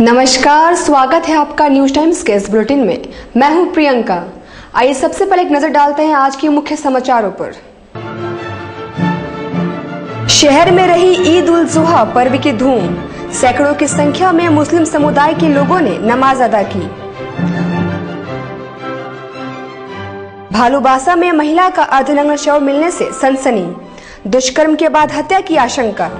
नमस्कार, स्वागत है आपका न्यूज टाइम्स के इस बुलेटिन में। मैं हूं प्रियंका। आइए सबसे पहले एक नजर डालते हैं आज के मुख्य समाचारों पर। शहर में रही ईद उल जुहा पर्व की धूम, सैकड़ों की संख्या में मुस्लिम समुदाय के लोगों ने नमाज अदा की। भालूबासा में महिला का अर्धनग्न शव मिलने से सनसनी, दुष्कर्म के बाद हत्या की आशंका।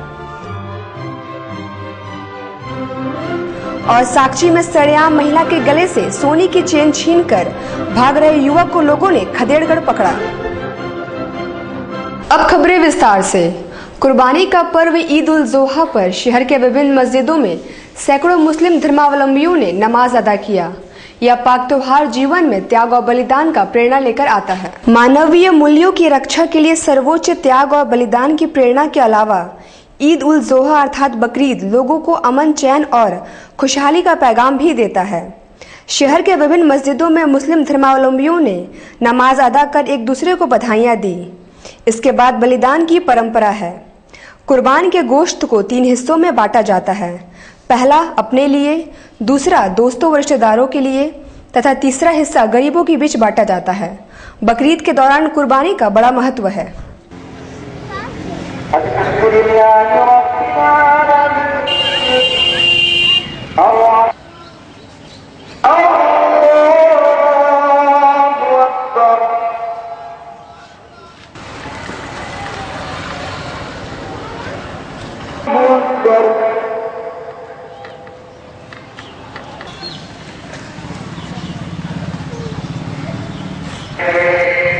और साक्षी में सरेआम महिला के गले से सोने की चेन छीनकर भाग रहे युवक को लोगों ने खदेड़कर पकड़ा। अब खबरें विस्तार से। कुर्बानी का पर्व ईद उल जोहा पर शहर के विभिन्न मस्जिदों में सैकड़ों मुस्लिम धर्मावलंबियों ने नमाज अदा किया। यह पाक त्योहार जीवन में त्याग और बलिदान का प्रेरणा लेकर आता है। मानवीय मूल्यों की रक्षा के लिए सर्वोच्च त्याग और बलिदान की प्रेरणा के अलावा ईद उल जोहा अर्थात बकरीद लोगों को अमन, चैन और खुशहाली का पैगाम भी देता है। शहर के विभिन्न मस्जिदों में मुस्लिम धर्मावलंबियों ने नमाज अदा कर एक दूसरे को बधाइयां दी। इसके बाद बलिदान की परंपरा है। कुर्बान के गोश्त को 3 हिस्सों में बांटा जाता है। पहला अपने लिए, दूसरा दोस्तों व रिश्तेदारों के लिए तथा तीसरा हिस्सा गरीबों के बीच बांटा जाता है। बकरीद के दौरान कुर्बानी का बड़ा महत्व है।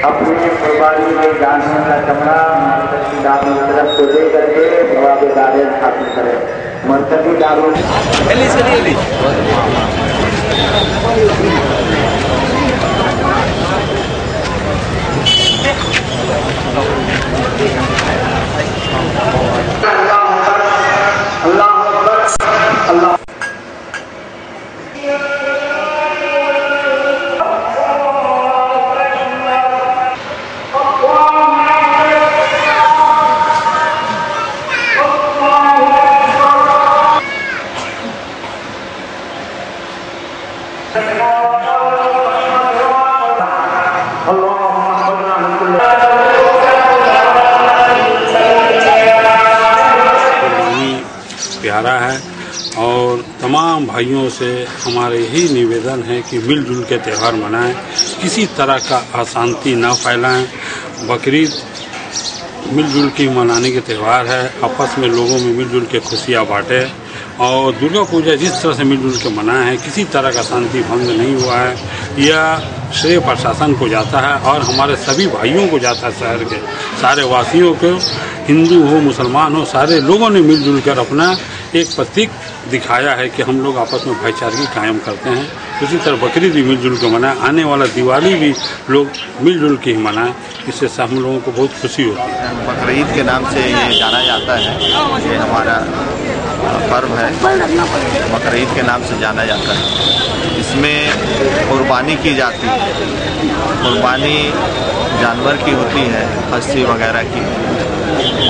अपनी कुर्बानी में जानवर का चमड़ा मरकजी दारू तरफ से ले करके जवाब दारे हासिल करें। मरकजी दारू प्यारा है और तमाम भाइयों से हमारे यही निवेदन है कि मिलजुल के त्यौहार मनाएं, किसी तरह का अशांति न फैलाएं। बकरीद मिलजुल के मनाने के त्यौहार है, आपस में लोगों में मिलजुल के खुशियाँ बांटे। और दुर्गा पूजा जिस तरह से मिलजुल के मनाया है, किसी तरह का शांति भंग नहीं हुआ है। यह श्रेय प्रशासन को जाता है और हमारे सभी भाइयों को जाता है। शहर के सारे वासियों को, हिंदू हो मुसलमान हो, सारे लोगों ने मिलजुल कर अपना एक प्रतीक दिखाया है कि हम लोग आपस में भाईचारगी कायम करते हैं। उसी तरह बकरीद भी मिलजुल के मनाएं, आने वाला दिवाली भी लोग मिलजुल के ही मनाएं। इससे हम लोगों को बहुत खुशी होती है। बकरीद के नाम से ये जाना जाता है, ये हमारा पर्व है, बकरीद के नाम से जाना जाता है। इसमें कुर्बानी की जाती है। कुर्बानी जानवर की होती है, खस्सी वगैरह की।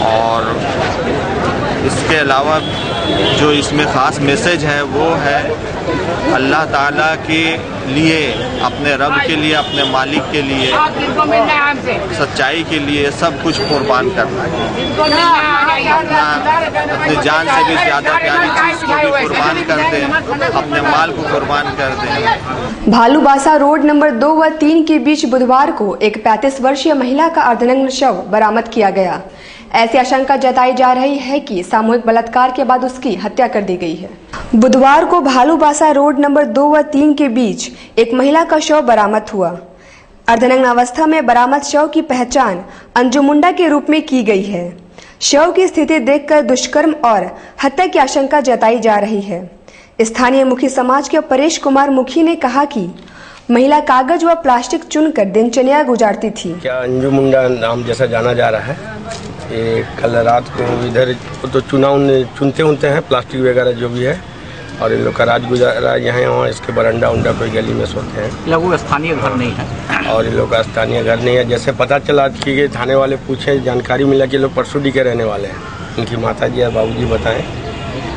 और इसके अलावा जो इसमें ख़ास मैसेज है वो है अल्लाह ताला के लिए, अपने रब के लिए, अपने मालिक के लिए, सच्चाई के लिए सब कुछ कुर्बान करना है। अपनी जान से भी ज़्यादा प्यारी चीज़ को भी कुर्बान कर दें, अपने माल को कुर्बान कर दें। भालूबासा रोड नंबर 2 व 3 के बीच बुधवार को एक 35 वर्षीय महिला का अर्धनग्न शव बरामद किया गया। ऐसी आशंका जताई जा रही है कि सामूहिक बलात्कार के बाद उसकी हत्या कर दी गई है। बुधवार को भालूबासा रोड नंबर 2 व 3 के बीच एक महिला का शव बरामद हुआ। अर्धनग्न अवस्था में बरामद शव की पहचान अंजू मुंडा के रूप में की गई है। शव की स्थिति देखकर दुष्कर्म और हत्या की आशंका जताई जा रही है। स्थानीय मुखी समाज के परेश कुमार मुखी ने कहा कि महिला कागज व प्लास्टिक चुनकर दिनचर्या गुजारती थी। क्या अंजू मुंडा नाम जैसा जाना जा रहा है। ये कल रात को इधर तो चुनते हैं प्लास्टिक वगैरह जो भी है, और इन लोग का रात गुजारा यहाँ वहाँ इसके बरंडा उंडा कोई गली में सोते हैं। लोगों का स्थानीय घर नहीं है और इन लोग का स्थानीय घर नहीं है। जैसे पता चला कि थाने वाले पूछे, जानकारी मिला कि लोग परसुडी के रहने वाले हैं। उनकी माता जी और बाबू जी बताएं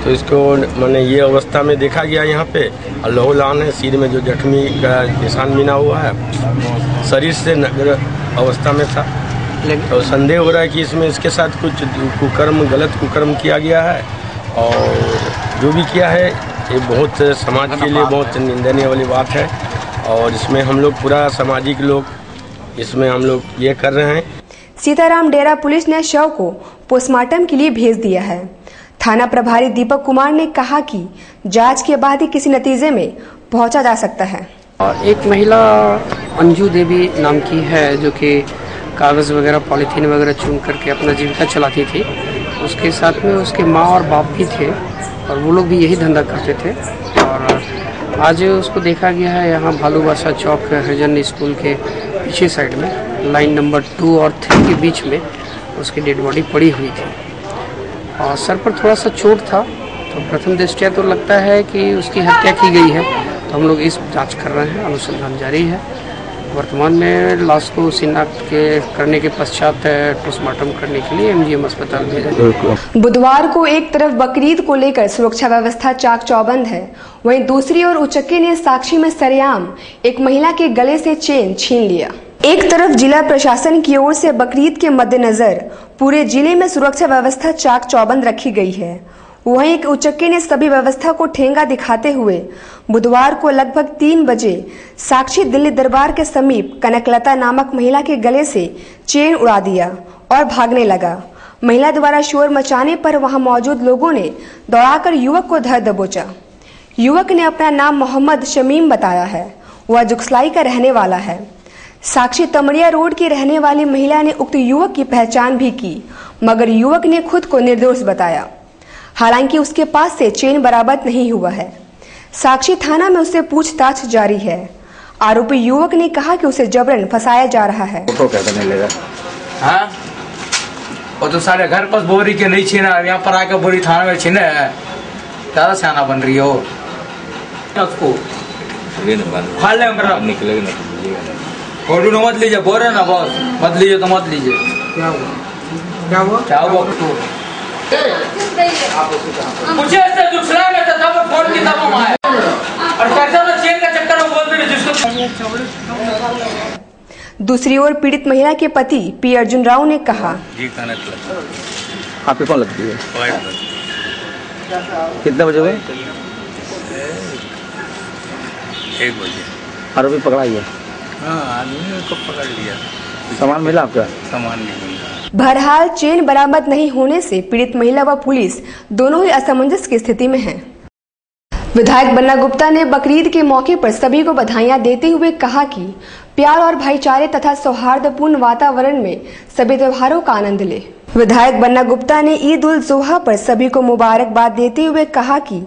तो इसको मैंने ये अवस्था में देखा गया यहाँ पे। अल्लाह है, सिर में जो जख्मी का निशान बिना हुआ है, शरीर से नग्न अवस्था में था। तो संदेह हो रहा है कि इसमें इसके साथ कुछ गलत कुकर्म किया गया है, और जो भी किया है ये बहुत समाज के लिए बहुत निंदनीय वाली बात है। और इसमें हम लोग पूरा सामाजिक लोग इसमें हम लोग ये कर रहे हैं। सीताराम डेरा पुलिस ने शव को पोस्टमार्टम के लिए भेज दिया है। थाना प्रभारी दीपक कुमार ने कहा कि जांच के बाद ही किसी नतीजे में पहुंचा जा सकता है। एक महिला अंजू देवी नाम की है जो कि कागज़ वगैरह पॉलीथीन वगैरह चुन करके अपना जीविका चलाती थी। उसके साथ में उसके माँ और बाप भी थे और वो लोग भी यही धंधा करते थे। और आज उसको देखा गया है यहाँ भालूबासा चौक हरिजन स्कूल के पीछे साइड में लाइन नंबर 2 और 3 के बीच में उसकी डेड बॉडी पड़ी हुई थी और सर पर थोड़ा सा चोट था। तो प्रथम दृष्टया तो लगता है कि उसकी हत्या की गई है। तो हम लोग इस जांच कर रहे हैं, अनुसंधान जारी है। वर्तमान में लाश को शिनाख्त करने के पश्चात पोस्टमार्टम करने के लिए MGM अस्पताल भेजा। बुधवार को एक तरफ बकरीद को लेकर सुरक्षा व्यवस्था चाक चौबंद है, वहीं दूसरी ओर उचक्के ने साक्षी में सरेआम एक महिला के गले से चेन छीन लिया। एक तरफ जिला प्रशासन की ओर से बकरीद के मद्देनजर पूरे जिले में सुरक्षा व्यवस्था चाक चौबंद रखी गई है, वहीं एक उचक्के ने सभी व्यवस्था को ठेंगा दिखाते हुए बुधवार को लगभग 3 बजे साक्षी दिल्ली दरबार के समीप कनकलता नामक महिला के गले से चेन उड़ा दिया और भागने लगा। महिला द्वारा शोर मचाने पर वहां मौजूद लोगों ने दौड़ाकर युवक को धर दबोचा। युवक ने अपना नाम मोहम्मद शमीम बताया है, वह जुगसलाई का रहने वाला है। साक्षी तमड़िया रोड की रहने वाली महिला ने उक्त युवक की पहचान भी की, मगर युवक ने खुद को निर्दोष बताया। हालांकि उसके पास से चेन बरामद नहीं हुआ है। साक्षी थाना में उससे पूछताछ जारी है। आरोपी युवक ने कहा कि उसे जबरन फंसाया जा रहा है। हाँ? वो तो सारे घर पास बोरी के नहीं छीना, यहाँ पर आकर बोरी थाना में छीने है। ज्यादा सियाना बन रही हो उसको निकलेगा फोटो न मत लीजिए, बोल रहे ना बॉस, मत लीजिए तो मत लीजिए। क्या हुआ मुझे ऐसे दूसरा में था वो फोन की तब हम आए और कैसा ना चेन का चक्कर में बोल रहे जिसको। दूसरी ओर पीड़ित महिला के पति पी अर्जुन राव ने कहा, आपको कौन लगती है? कितने बजे हुए? 1 बजे। आरोपी पकड़ा गया? हाँ, आदमी को पकड़ लिया। सामान मिला आपका? सामान नहीं मिला। बहरहाल चेन बरामद नहीं होने से पीड़ित महिला व पुलिस दोनों ही असमंजस की स्थिति में हैं। विधायक बन्ना गुप्ता ने बकरीद के मौके पर सभी को बधाइयां देते हुए कहा कि प्यार और भाईचारे तथा सौहार्दपूर्ण वातावरण में सभी त्योहारों का आनंद ले। विधायक बन्ना गुप्ता ने ईद उल जोहा पर सभी को मुबारकबाद देते हुए कहा कि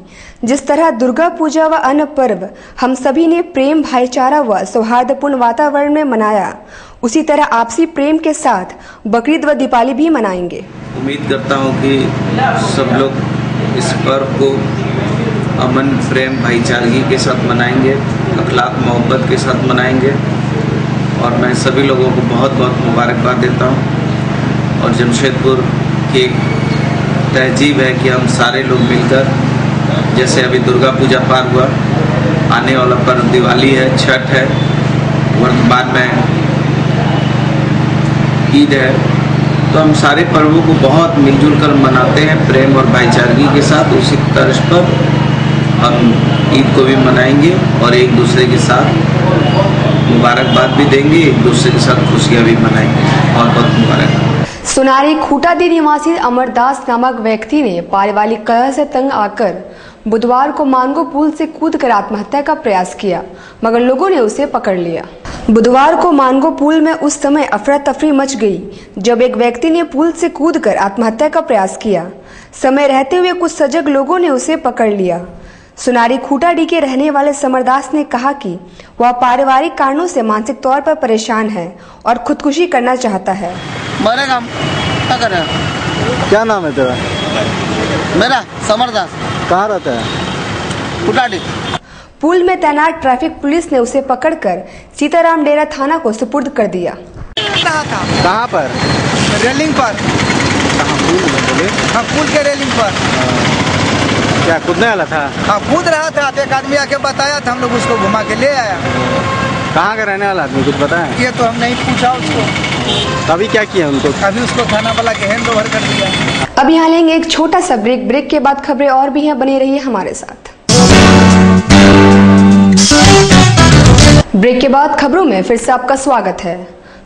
जिस तरह दुर्गा पूजा व अन्य पर्व हम सभी ने प्रेम, भाईचारा व सौहार्दपूर्ण वातावरण में मनाया, उसी तरह आपसी प्रेम के साथ बकरीद व दीपावली भी मनाएंगे। उम्मीद करता हूँ कि सब लोग इस पर्व को अमन, प्रेम, भाईचारगी के साथ मनाएंगे, अखलाक, मोहब्बत के साथ मनाएंगे। और मैं सभी लोगों को बहुत बहुत मुबारकबाद देता हूँ। और जमशेदपुर की एक तहजीब है कि हम सारे लोग मिलकर, जैसे अभी दुर्गा पूजा पार हुआ, आने वाला पर्व दिवाली है, छठ है, वर्तमान में ईद है, तो हम सारे पर्वों को बहुत मिलजुल कर मनाते हैं प्रेम और भाईचारगी के साथ। उसी तर्ज पर हम ईद को भी मनाएंगे और एक दूसरे के साथ मुबारकबाद भी देंगे, एक दूसरे के साथ खुशियाँ भी मनाएंगे। बहुत बहुत मुबारक। सुनारी खूटादी निवासी अमरदास नामक व्यक्ति ने पारिवारिक कलह से तंग आकर बुधवार को मानगो पुल से कूदकर आत्महत्या का प्रयास किया, मगर लोगों ने उसे पकड़ लिया। बुधवार को मानगो पुल में उस समय अफरा तफरी मच गई जब एक व्यक्ति ने पुल से कूदकर आत्महत्या का प्रयास किया। समय रहते हुए कुछ सजग लोगों ने उसे पकड़ लिया। सुनारी खूटाडी के रहने वाले समरदास ने कहा कि वह पारिवारिक कारणों से मानसिक तौर पर परेशान है और खुदकुशी करना चाहता है। मरेगा क्या कर रहा है? क्या नाम है तेरा? मेरा समरदास। कहाँ रहता है? खूटाडी। पुल में तैनात ट्रैफिक पुलिस ने उसे पकड़कर सीताराम डेरा थाना को सुपुर्द कर दिया। कहाँ पर? रेलिंग पर। कहाँ पुल में बोले? हाँ, पुल के रेलिंग पर। क्या कूदने वाला था? हाँ, कूद रहा था तो एक आदमी आके बताया था, हम लोग उसको घुमा के ले आया। कहाँ का रहने वाला आदमी, कुछ बताया? ये तो हम नहीं पूछा उसको। अभी क्या किया उनको? अभी उसको थाना वाला के हैंड ओवर कर दिया। अब यहाँ लेंगे एक छोटा सा ब्रेक के बाद खबरें और भी हैं, बनी रहिए हमारे साथ। ब्रेक के बाद खबरों में फिर से आपका स्वागत है।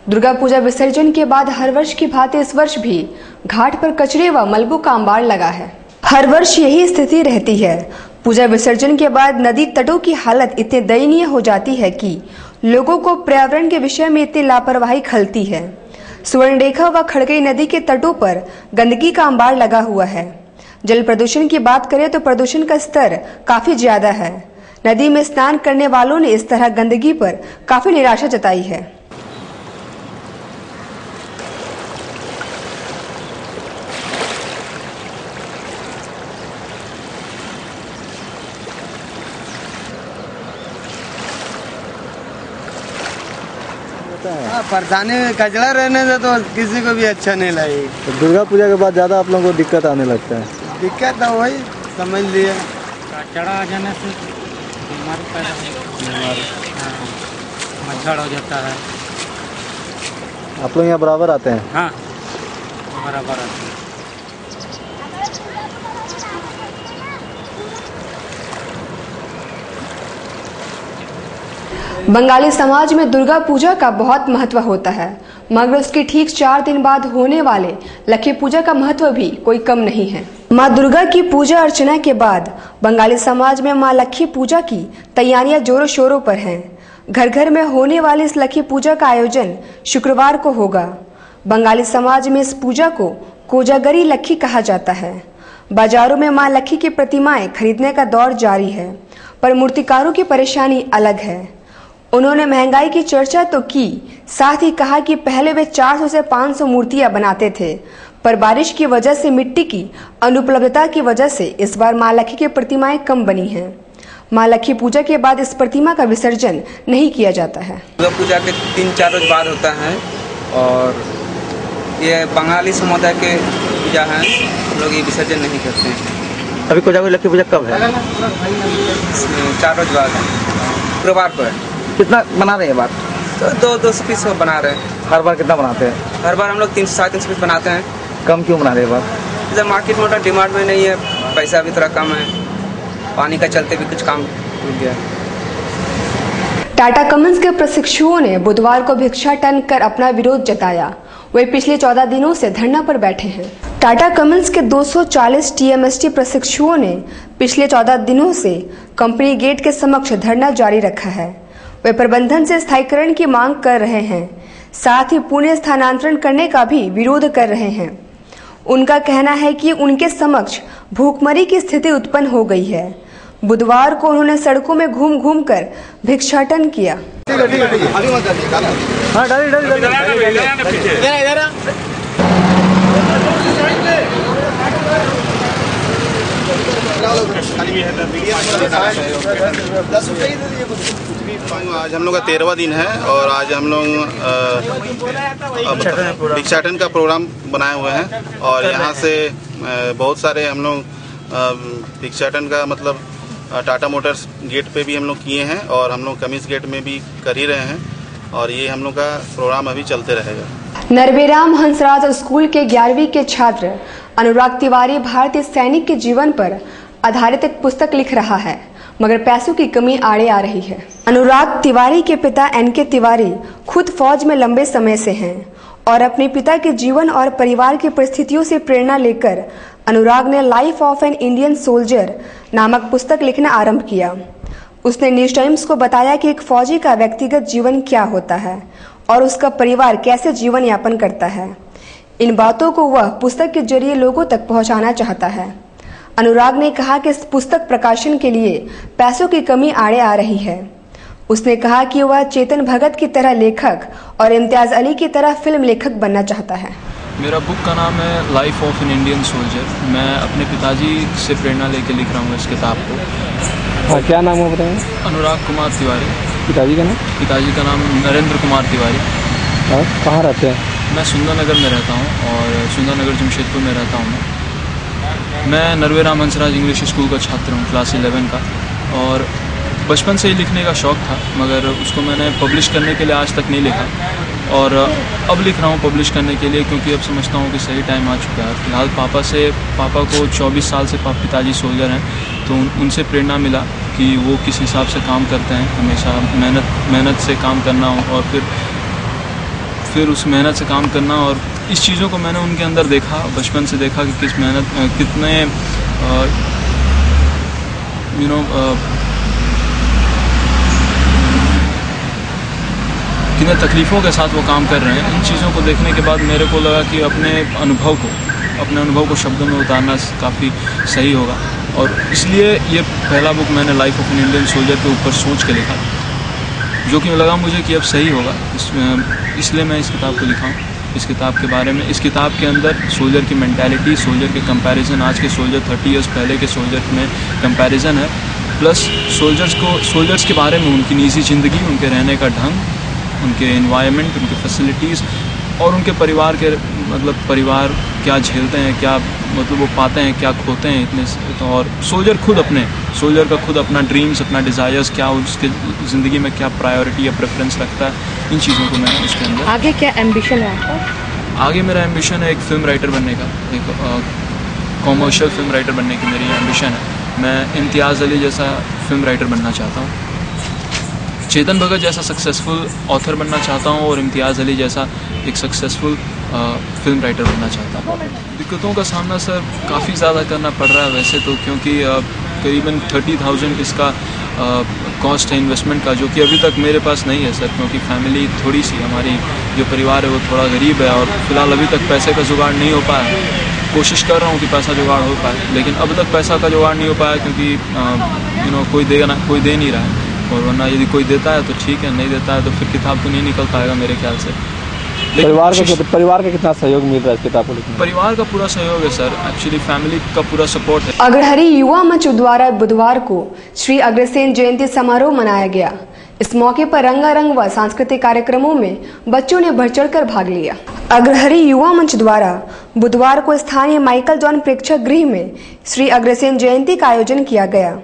दुर्गा पूजा विसर्जन के बाद हर वर्ष की भांति इस वर्ष भी घाट पर कचरे व मलबों का अंबार लगा है। हर वर्ष यही स्थिति रहती है। पूजा विसर्जन के बाद नदी तटों की हालत इतनी दयनीय हो जाती है कि लोगों को पर्यावरण के विषय में इतनी लापरवाही खलती है। सुवर्णरेखा व खड़गई नदी के तटों पर गंदगी का अंबार लगा हुआ है। जल प्रदूषण की बात करें तो प्रदूषण का स्तर काफी ज्यादा है। नदी में स्नान करने वालों ने इस तरह गंदगी पर काफी निराशा जताई है। परेशानी कचरा रहने से तो किसी को भी अच्छा नहीं लगे। तो दुर्गा पूजा के बाद ज्यादा आप लोगों को दिक्कत आने लगता है? दिक्कत तो वही समझ लिए, कचरा आ जाने से बीमारी पैदा मच्छर हो जाता है। आप लोग यहाँ बराबर आते हैं? हाँ, बराबर आते हैं। बंगाली समाज में दुर्गा पूजा का बहुत महत्व होता है, मगर उसके ठीक 4 दिन बाद होने वाले लक्ष्मी पूजा का महत्व भी कोई कम नहीं है। माँ दुर्गा की पूजा अर्चना के बाद बंगाली समाज में माँ लक्ष्मी पूजा की तैयारियां जोरों शोरों पर हैं। घर घर में होने वाली इस लक्ष्मी पूजा का आयोजन शुक्रवार को होगा। बंगाली समाज में इस पूजा को कोजागरी लक्ष्मी कहा जाता है। बाजारों में माँ लक्ष्मी की प्रतिमाएं खरीदने का दौर जारी है, पर मूर्तिकारों की परेशानी अलग है। उन्होंने महंगाई की चर्चा तो की, साथ ही कहा कि पहले वे 400 से 500 मूर्तियां बनाते थे, पर बारिश की वजह से मिट्टी की अनुपलब्धता की वजह से इस बार माँ लक्ष्मी की प्रतिमाएं कम बनी हैं। माँ लक्ष्मी पूजा के बाद इस प्रतिमा का विसर्जन नहीं किया जाता है। दुर्गा पूजा के 3-4 रोज बाद होता है और ये बंगाली समुदाय के पूजा है, लोग ये विसर्जन नहीं करते हैं। अभी कोजागरी लक्ष्मी पूजा कब है? 4 रोज बाद है, शुक्रवार को है। कितना बना रहे हैं बात? तो 200 पीस बना रहे हैं। हर बार कितना बनाते हैं? हर बार हम लोग 300-350 पीस बनाते हैं। कम क्यों बना रहे हैं बात? इधर मार्केट में उतना डिमांड में नहीं है, पैसा भी थोड़ा कम है, पानी का चलते भी कुछ काम रुक गया। टाटा कमिंस के प्रशिक्षुओं ने बुधवार को भिक्षाटन कर अपना विरोध जताया। वे पिछले 14 दिनों से धरना पर बैठे हैं। टाटा कमिंस के 240 टीएमएसटी प्रशिक्षुओं ने पिछले 14 दिनों से कंपनी गेट के समक्ष धरना जारी रखा है। वे प्रबंधन से स्थायीकरण की मांग कर रहे हैं, साथ ही पुणे स्थानांतरण करने का भी विरोध कर रहे हैं। उनका कहना है कि उनके समक्ष भूखमरी की स्थिति उत्पन्न हो गई है। बुधवार को उन्होंने सड़कों में घूम घूम कर भिक्षाटन किया। आज हम लोग का 13वां दिन है और आज हम लोग भिक्षाटन का प्रोग्राम बनाए हुए हैं और यहाँ से बहुत सारे हम लोग भिक्षाटन का मतलब टाटा मोटर्स गेट पे भी हम लोग किए हैं और हम लोग कमिंस गेट में भी कर ही रहे हैं और ये हम लोग का प्रोग्राम अभी चलते रहेगा। नरवेराम हंसराज स्कूल के 11वीं के छात्र अनुराग तिवारी भारतीय सैनिक के जीवन पर आधारित एक पुस्तक लिख रहा है, मगर पैसों की कमी आड़े आ रही है। अनुराग तिवारी के पिता एनके तिवारी खुद फौज में लंबे समय से हैं और अपने पिता के जीवन और परिवार की परिस्थितियों से प्रेरणा लेकर अनुराग ने life of an Indian soldier नामक पुस्तक लिखना आरंभ किया। उसने न्यूज टाइम्स को बताया कि एक फौजी का व्यक्तिगत जीवन क्या होता है और उसका परिवार कैसे जीवन यापन करता है। इन बातों को वह पुस्तक के जरिए लोगों तक पहुंचाना चाहता है। अनुराग ने कहा कि इस पुस्तक प्रकाशन के लिए पैसों की कमी आड़े आ रही है। उसने कहा कि वह चेतन भगत की तरह लेखक और इम्तियाज अली की तरह फिल्म लेखक बनना चाहता है। मेरा बुक का नाम है life of an Indian soldier. मैं अपने पिताजी से प्रेरणा लेकर लिख रहा हूँ इस किताब को। हाँ, क्या नाम है बताएं? अनुराग कुमार तिवारी। पिताजी का नाम? पिताजी का नाम नरेंद्र कुमार तिवारी। और कहाँ रहते हैं? मैं सुंदरनगर में रहता हूँ और सुंदरनगर जमशेदपुर में रहता हूँ मैं। मैं Norway Ram Hansraj English school का छात्र हूँ, क्लास 11 का। और बचपन से ही लिखने का शौक़ था, मगर उसको मैंने पब्लिश करने के लिए आज तक नहीं लिखा। और अब लिख रहा हूँ पब्लिश करने के लिए, क्योंकि अब समझता हूँ कि सही टाइम आ चुका है। फिलहाल पापा को 24 साल से पिताजी सोल्जर हैं, तो उनसे प्रेरणा मिला कि वो किस हिसाब से काम करते हैं, हमेशा मेहनत से काम करना, और फिर उस मेहनत से काम करना। और इस चीज़ों को मैंने उनके अंदर देखा, बचपन से देखा कि कितने कितने तकलीफ़ों के साथ वो काम कर रहे हैं। इन चीज़ों को देखने के बाद मेरे को लगा कि अपने अनुभव को शब्दों में उतारना काफ़ी सही होगा। और इसलिए ये पहला बुक मैंने life of an Indian soldier के ऊपर सोच के लिखा, जो कि लगा मुझे कि अब सही होगा। इसलिए मैं इस किताब को लिखा हूँ। इस किताब के बारे में, इस किताब के अंदर सोल्जर की मेंटालिटी, सोल्जर के कंपैरिजन, आज के सोल्जर 30 इयर्स पहले के सोल्जर में कंपैरिजन है, प्लस सोल्जर्स के बारे में, उनकी निजी ज़िंदगी, उनके रहने का ढंग, उनके एनवायरनमेंट, उनके फैसिलिटीज़, और उनके परिवार के परिवार क्या झेलते हैं, क्या वो पाते हैं, क्या खोते हैं इतने। और सोल्जर का खुद अपना ड्रीम्स, अपना डिज़ायर्स, क्या उसके ज़िंदगी में क्या प्रायोरिटी या प्रेफरेंस रखता है, इन चीज़ों को मैंने उसके अंदर। आगे क्या एम्बिशन है आपका? आगे मेरा एम्बिशन है एक फ़िल्म राइटर बनने का, एक कॉमर्शियल फिल्म राइटर बनने की मेरी एम्बिशन है। मैं इम्तियाज़ अली जैसा फिल्म राइटर बनना चाहता हूँ, चेतन भगत जैसा सक्सेसफुल ऑथर बनना चाहता हूँ, और इम्तियाज़ अली जैसा एक सक्सेसफुल फिल्म राइटर बनना चाहता हूँ। दिक्कतों का सामना सर काफ़ी ज़्यादा करना पड़ रहा है वैसे तो, क्योंकि करीबन 30,000 इसका कॉस्ट है इन्वेस्टमेंट का, जो कि अभी तक मेरे पास नहीं है सर, क्योंकि फैमिली थोड़ी सी, हमारी जो परिवार है वो थोड़ा गरीब है, और फिलहाल अभी तक पैसे का जुगाड़ नहीं हो पाया। कोशिश कर रहा हूँ कि पैसा जुगाड़ हो पाए, लेकिन अब तक पैसा का जुगाड़ नहीं हो पाया, क्योंकि कोई दे नहीं रहा है। और वरना यदि कोई देता है तो ठीक है, नहीं देता है तो फिर किताब तो नहीं निकल पाएगा मेरे ख्याल से। परिवार का कितना सहयोग मिल रहा है इस किताब को लिखने में? परिवार का पूरा सहयोग है सर, एक्चुअली फैमिली का पूरा सपोर्ट है। अग्रहरी युवा मंच द्वारा बुधवार को श्री अग्रसेन जयंती समारोह मनाया गया। इस मौके पर रंगारंग व सांस्कृतिक कार्यक्रमों में बच्चों ने बढ़ चढ़कर भाग लिया। अग्रहरी युवा मंच द्वारा बुधवार को स्थानीय माइकल जॉन प्रेक्षक गृह में श्री अग्रसेन जयंती का आयोजन किया गया।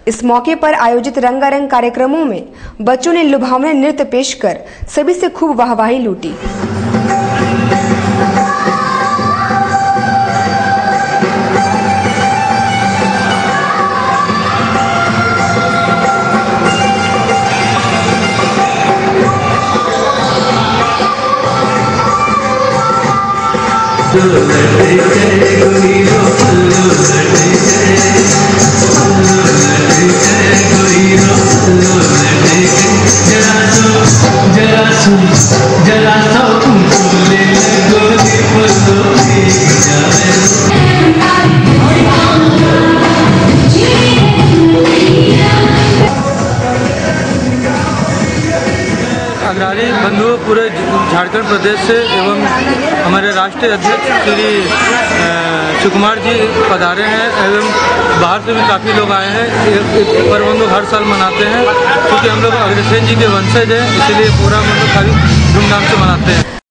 इस मौके पर आयोजित रंगारंग कार्यक्रमों में बच्चों ने लुभावने नृत्य पेश कर सभी से खूब वाहवाही लूटी। अग्रणी बंधु पूरे झारखंड प्रदेश से एवं हमारे राष्ट्रीय अध्यक्ष श्री सुकुमार जी पधारे हैं, एवं बाहर से भी काफ़ी लोग आए हैं। ये पर्व हम लोग हर साल मनाते हैं, क्योंकि हम लोग अग्रसेन जी के वंशज हैं, इसलिए पूरा हम लोग काफ़ी धूमधाम से मनाते हैं।